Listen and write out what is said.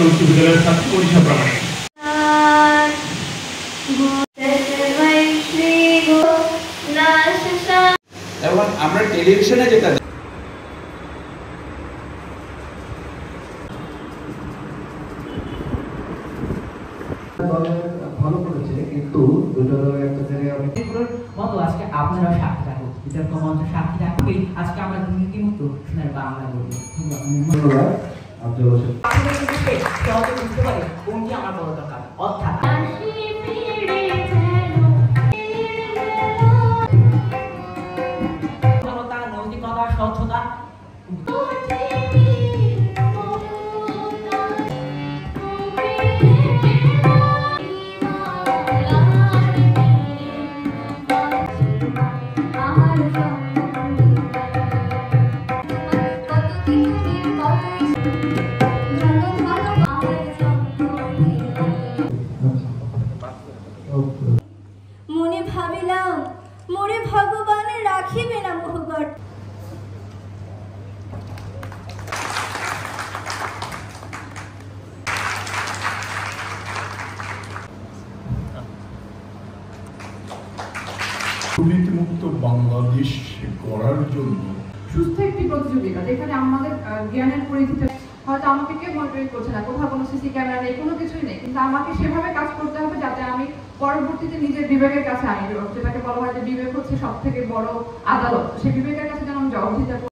উচ্চ বিদ্যালয়ের ছাত্র পরীক্ষা প্রামাণিক। এবং আমরা টেলিভিশনে যেটা ভালো করেছে, কিন্তু দুটো দলের একটা জায়গায় অনেকগুলোর মতো আজকে আপনারাও সাক্ষী থাকুন, বিতর্ক মঞ্চ সাক্ষী থাকবে। আজকে আমরা দুর্নীতিমুক্ত সোনার বাংলা বলবো। ধন্যবাদ। আব্দুল হোসেন সহজে বুঝতে পারি কোনটি আমার বড় দরকার, অর্থাৎ নৈতিকতা, স্বচ্ছতা। মনে ভাবিলাম মোরে ভগবান রাখিবে না মোহগট। দুর্নীতিমুক্ত বাংলাদেশ গড়ার জন্য সুস্থ একটি প্রতিযোগিতা, যেখানে আমাদের জ্ঞানের পরিধিটা হয়তো আমাকে কেউ মনিটরিং করছে না, কোথাও কোনো সিসি ক্যামেরা নেই, কোনো কিছুই নেই, কিন্তু আমাকে সেভাবে কাজ করতে হবে যাতে আমি পরবর্তীতে নিজের বিবেকের কাছে আনি, যেটাকে বলা হয় যে বিবেক হচ্ছে সব থেকে বড় আদালত, সেই বিবেকের কাছে যেন আমি জবাব দিতে